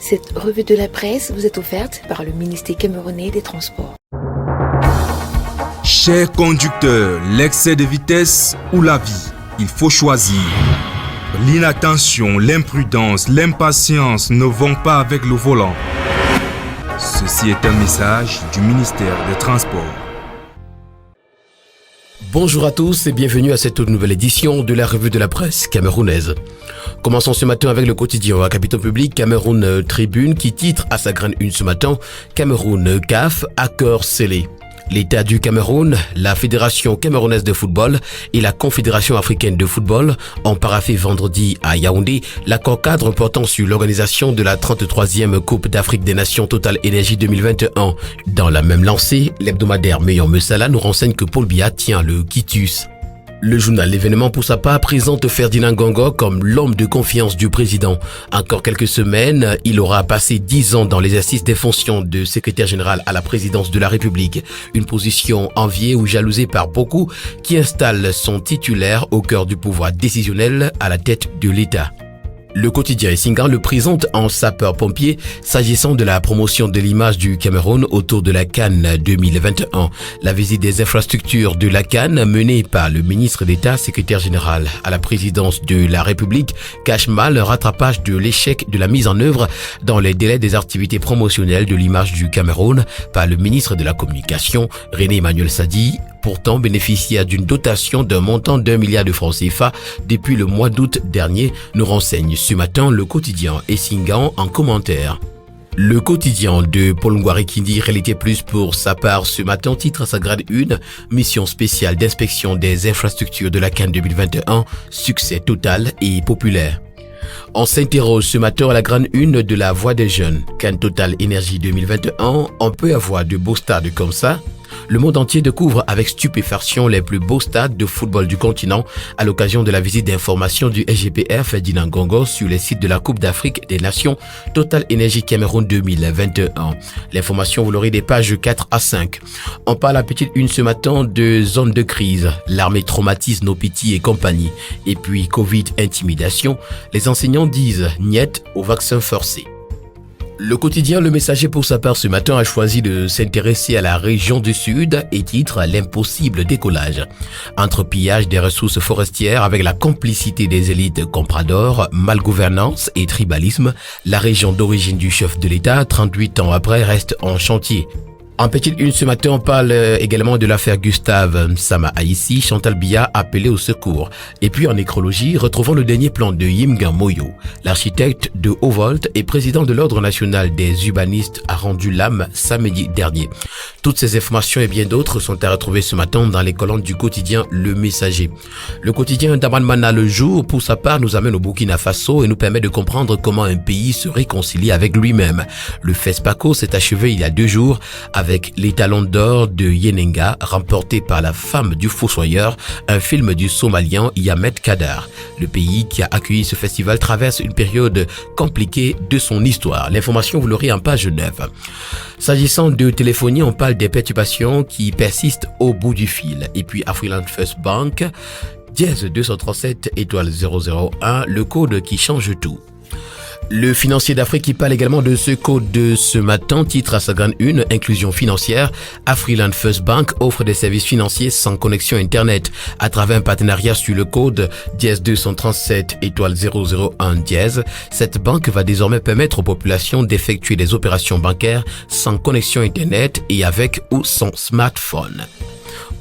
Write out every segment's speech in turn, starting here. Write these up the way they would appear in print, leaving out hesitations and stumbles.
Cette revue de la presse vous est offerte par le ministère camerounais des Transports. Chers conducteurs, l'excès de vitesse ou la vie, il faut choisir. L'inattention, l'imprudence, l'impatience ne vont pas avec le volant. Ceci est un message du ministère des Transports. Bonjour à tous et bienvenue à cette nouvelle édition de la revue de la presse camerounaise. Commençons ce matin avec le quotidien à Capitole Public, Cameroun Tribune, qui titre à sa grande une ce matin « Cameroun CAF, accord scellé ». L'État du Cameroun, la Fédération camerounaise de football et la Confédération africaine de football ont paraphé vendredi à Yaoundé l'accord cadre portant sur l'organisation de la 33e Coupe d'Afrique des Nations Total Énergie 2021. Dans la même lancée, l'hebdomadaire Meilleur Messala nous renseigne que Paul Biya tient le quitus. Le journal L'événement pour sa part présente Ferdinand Gongo comme l'homme de confiance du président. Encore quelques semaines, il aura passé 10 ans dans l'exercice des fonctions de secrétaire général à la présidence de la République. Une position enviée ou jalousée par beaucoup qui installe son titulaire au cœur du pouvoir décisionnel à la tête de l'État. Le quotidien Essingan le présente en sapeur-pompier s'agissant de la promotion de l'image du Cameroun autour de la CAN 2021. La visite des infrastructures de la CAN menée par le ministre d'État, secrétaire général à la présidence de la République, cache mal le rattrapage de l'échec de la mise en œuvre dans les délais des activités promotionnelles de l'image du Cameroun par le ministre de la Communication, René Emmanuel Sadi, pourtant bénéficiaire d'une dotation d'un montant d'1 milliard de francs CFA depuis le mois d'août dernier, nous renseigne ce matin le quotidien Essingan en commentaire. Le quotidien de Paul Ngouarikindi, Réalité Plus pour sa part ce matin, titre à sa grade 1, mission spéciale d'inspection des infrastructures de la CAN 2021, succès total et populaire. On s'interroge ce matin à la grande une de la Voix des jeunes. CAN Total Énergie 2021, on peut avoir de beaux stades comme ça. Le monde entier découvre avec stupéfaction les plus beaux stades de football du continent à l'occasion de la visite d'information du SGPR Ferdinand Gongo sur les sites de la Coupe d'Afrique des Nations Total Énergie Cameroun 2021. L'information, vous l'aurez des pages 4 à 5. On parle à petite une ce matin de zone de crise. L'armée traumatise nos petits et compagnie. Et puis Covid intimidation. Les enseignants disent niet au vaccin forcé. Le quotidien Le Messager pour sa part ce matin a choisi de s'intéresser à la région du Sud et titre l'impossible décollage. Entre pillage des ressources forestières avec la complicité des élites compradors, malgouvernance et tribalisme, la région d'origine du chef de l'État, 38 ans après, reste en chantier. En petite une ce matin, on parle également de l'affaire Gustave Sama Aïssi, Chantal Biya appelée au secours. Et puis en nécrologie, retrouvons le dernier plan de Yimga Moyo. L'architecte de Haut-Volt et président de l'Ordre national des urbanistes a rendu l'âme samedi dernier. Toutes ces informations et bien d'autres sont à retrouver ce matin dans les colonnes du quotidien Le Messager. Le quotidien d'Amanmana Le Jour, pour sa part, nous amène au Burkina Faso et nous permet de comprendre comment un pays se réconcilie avec lui-même. Le FESPACO s'est achevé il y a 2 jours avec l'étalon d'or de Yenenga, remporté par la femme du fossoyeur, un film du Somalien Yamed Kadar. Le pays qui a accueilli ce festival traverse une période compliquée de son histoire. L'information, vous l'aurez en page 9. S'agissant de téléphonie, on parle des perturbations qui persistent au bout du fil. Et puis Afriland First Bank, dièse 237 étoile 001, le code qui change tout. Le financier d'Afrique qui parle également de ce code de ce matin, titre à sa grande une, inclusion financière. Afriland First Bank offre des services financiers sans connexion Internet à travers un partenariat sur le code dièse 237 étoile 001 dièse. Cette banque va désormais permettre aux populations d'effectuer des opérations bancaires sans connexion Internet et avec ou sans smartphone.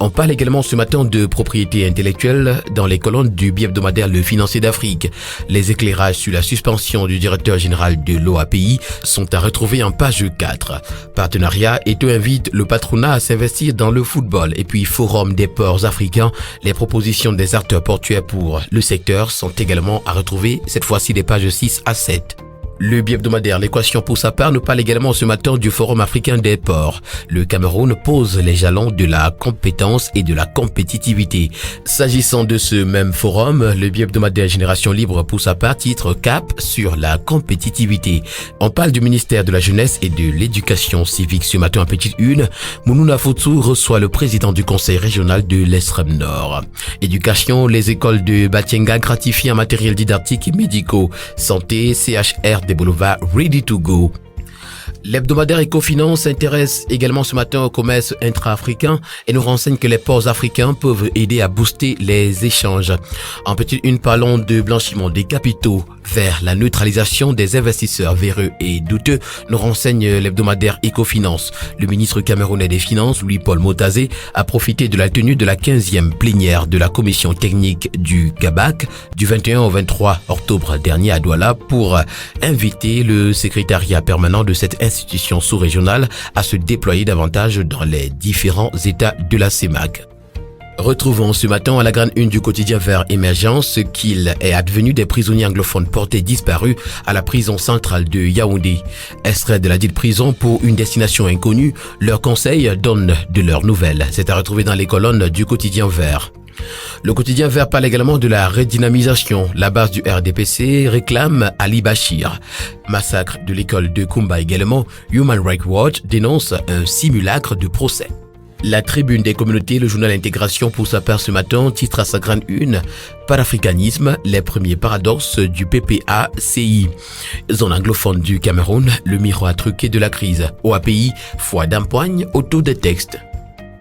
On parle également ce matin de propriété intellectuelle dans les colonnes du bi-hebdomadaire Le Financier d'Afrique. Les éclairages sur la suspension du directeur général de l'OAPI sont à retrouver en page 4. Partenariat et invite le patronat à s'investir dans le football. Et puis Forum des ports africains, les propositions des acteurs portuaires pour le secteur sont également à retrouver, cette fois-ci des pages 6 à 7. Le bi-hebdomadaire L'Équation pour sa part nous parle également ce matin du Forum africain des ports. Le Cameroun pose les jalons de la compétence et de la compétitivité. S'agissant de ce même forum, le bi-hebdomadaire Génération Libre pour sa part titre Cap sur la compétitivité. On parle du ministère de la Jeunesse et de l'Éducation civique ce matin en petite une. Mounouna Foutsou reçoit le président du conseil régional de l'Extrême Nord. Éducation, les écoles de Batienga gratifient en matériel didactique et médicaux. Santé, CHRD des boulevards Ready to Go. L'hebdomadaire Ecofinance s'intéresse également ce matin au commerce intra-africain et nous renseigne que les ports africains peuvent aider à booster les échanges. En petite une, parlons de blanchiment des capitaux vers la neutralisation des investisseurs véreux et douteux, nous renseigne l'hebdomadaire Ecofinance. Le ministre camerounais des Finances, Louis-Paul Motazé, a profité de la tenue de la 15e plénière de la commission technique du GABAC du 21 au 23 octobre dernier à Douala pour inviter le secrétariat permanent de cette institution sous-régionale à se déployer davantage dans les différents états de la CEMAC. Retrouvons ce matin à la grande une du quotidien Vert Émergence ce qu'il est advenu des prisonniers anglophones portés disparus à la prison centrale de Yaoundé. Extrait de la dite prison pour une destination inconnue, leurs conseils donnent de leurs nouvelles. C'est à retrouver dans les colonnes du quotidien Vert. Le quotidien Vert parle également de la redynamisation. La base du RDPC réclame Ali Bachir. Massacre de l'école de Kumba également. Human Rights Watch dénonce un simulacre de procès. La tribune des communautés, le journal Intégration pour sa part ce matin, titre à sa grande une « Panafricanisme, les premiers paradoxes du PPA-CI ». Zone anglophone du Cameroun, le miroir truqué de la crise. OAPI, foi d'empoigne autour des textes.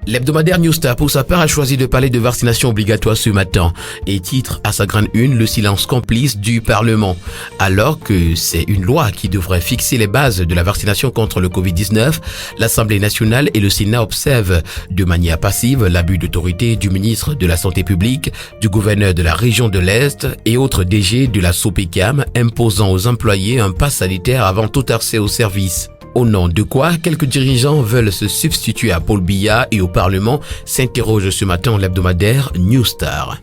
L'hebdomadaire New Star pour sa part a choisi de parler de vaccination obligatoire ce matin et titre à sa grande une le silence complice du Parlement. Alors que c'est une loi qui devrait fixer les bases de la vaccination contre le Covid-19, l'Assemblée nationale et le Sénat observent de manière passive l'abus d'autorité du ministre de la Santé publique, du gouverneur de la région de l'Est et autres DG de la SOPECAM imposant aux employés un pass sanitaire avant tout accès au service. Au nom de quoi quelques dirigeants veulent se substituer à Paul Biya et au Parlement, s'interroge ce matin l'hebdomadaire New Star.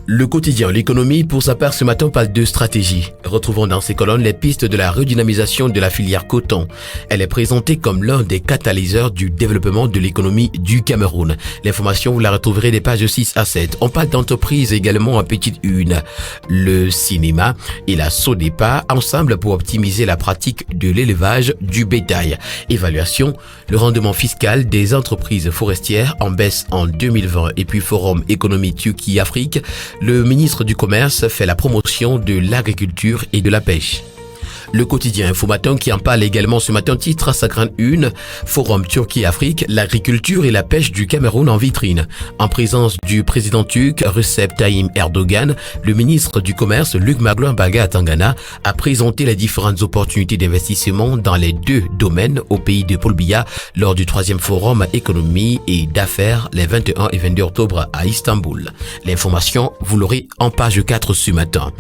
Le quotidien L'économie, pour sa part ce matin, parle de stratégie. Retrouvons dans ces colonnes les pistes de la redynamisation de la filière coton. Elle est présentée comme l'un des catalyseurs du développement de l'économie du Cameroun. L'information, vous la retrouverez des pages 6 à 7. On parle d'entreprise également en petite une. Le cinéma et la SODEPA ensemble pour optimiser la pratique de l'élevage du bétail. Évaluation, le rendement fiscal des entreprises forestières en baisse en 2020 et puis Forum Économie Turquie-Afrique. Le ministre du Commerce fait la promotion de l'agriculture et de la pêche. Le quotidien Infomatin qui en parle également ce matin titre à sa grande une Forum Turquie-Afrique, l'agriculture et la pêche du Cameroun en vitrine. En présence du président turc Recep Tayyip Erdogan, le ministre du Commerce Luc Magloire-Baga Tangana a présenté les différentes opportunités d'investissement dans les deux domaines au pays de Paul Biya lors du 3e Forum économie et d'affaires les 21 et 22 octobre à Istanbul. L'information, vous l'aurez en page 4 ce matin.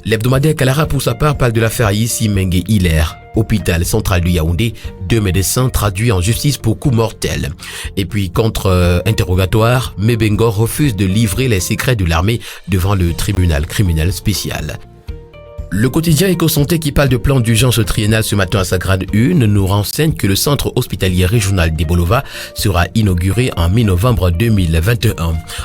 L'hebdomadaire Kalara pour sa part parle de l'affaire Yissi Mengue Hilaire. Hôpital central de Yaoundé, 2 médecins traduits en justice pour coup mortel. Et puis contre-interrogatoire, Mebengo refuse de livrer les secrets de l'armée devant le tribunal criminel spécial. Le quotidien Éco-Santé qui parle de plan d'urgence triennal ce matin à sa grade 1 nous renseigne que le centre hospitalier régional d'Ebolova sera inauguré en mi-novembre 2021.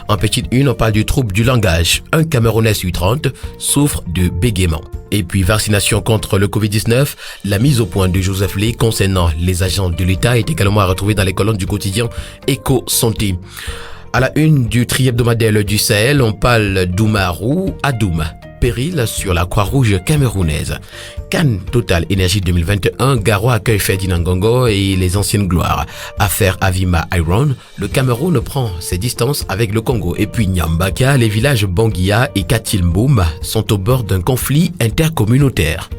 En petite une, on parle du trouble du langage. Un Camerounais sur 30 souffre de bégaiement. Et puis vaccination contre le Covid-19, la mise au point de Joseph Lé concernant les agents de l'État est également à retrouver dans les colonnes du quotidien Éco-Santé. À la une du tri-hebdomadaire du Sahel, on parle d'Oumarou Adoum. Péril sur la Croix-Rouge camerounaise. Cannes Total Énergie 2021, Garoua accueille Ferdinand Gongo et les anciennes gloires. Affaire Avima Iron, le Cameroun prend ses distances avec le Congo. Et puis Nyambaka, les villages Banguia et Katilmboum sont au bord d'un conflit intercommunautaire.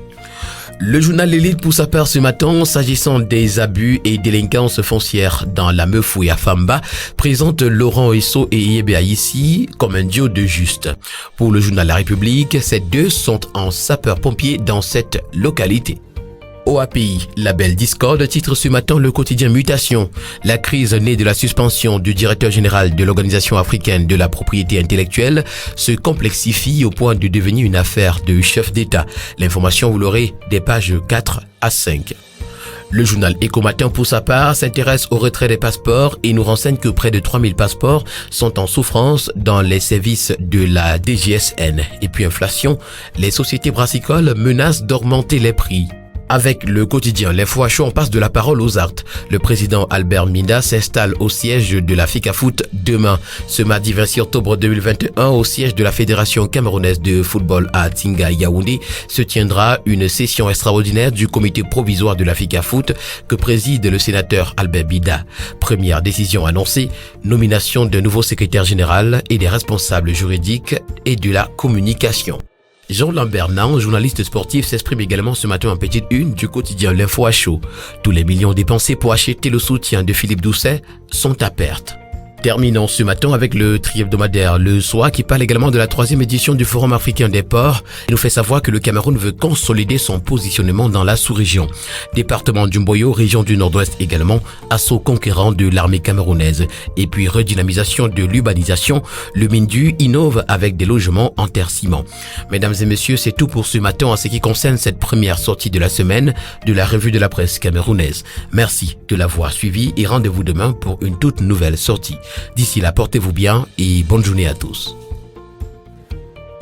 Le journal L'Élite pour sa part ce matin, s'agissant des abus et délinquances foncières dans la Meufou et à Famba, présente Laurent Esso et Yebe Aïssi comme un duo de juste. Pour le journal La République, ces deux sont en sapeurs-pompiers dans cette localité. OAPI, label Discord, titre ce matin le quotidien Mutation. La crise née de la suspension du directeur général de l'Organisation africaine de la propriété intellectuelle se complexifie au point de devenir une affaire de chef d'État. L'information, vous l'aurez des pages 4 à 5. Le journal Éco-Matin, pour sa part, s'intéresse au retrait des passeports et nous renseigne que près de 3000 passeports sont en souffrance dans les services de la DGSN. Et puis inflation, les sociétés brassicoles menacent d'augmenter les prix. Avec le quotidien L'Info à chaud, on passe de la parole aux actes. Le président Albert Minda s'installe au siège de la FICAFOOT demain. Ce mardi 26 octobre 2021, au siège de la Fédération camerounaise de football à Tinga Yaoundé, se tiendra une session extraordinaire du comité provisoire de la FICAFOOT que préside le sénateur Albert Minda. Première décision annoncée, nomination d'un nouveau secrétaire général et des responsables juridiques et de la communication. Jean-Lambert Nan, journaliste sportif, s'exprime également ce matin en petite une du quotidien L'Info à chaud. Tous les millions dépensés pour acheter le soutien de Philippe Doucet sont à perte. Terminons ce matin avec le tri-hebdomadaire Le Soir qui parle également de la 3e édition du Forum africain des ports. Il nous fait savoir que le Cameroun veut consolider son positionnement dans la sous-région. Département du Mboyo, région du Nord-Ouest également, assaut conquérant de l'armée camerounaise. Et puis redynamisation de l'urbanisation, le Mindu innove avec des logements en terre ciment. Mesdames et messieurs, c'est tout pour ce matin en ce qui concerne cette première sortie de la semaine de la revue de la presse camerounaise. Merci de l'avoir suivi et rendez-vous demain pour une toute nouvelle sortie. D'ici là, portez-vous bien et bonne journée à tous.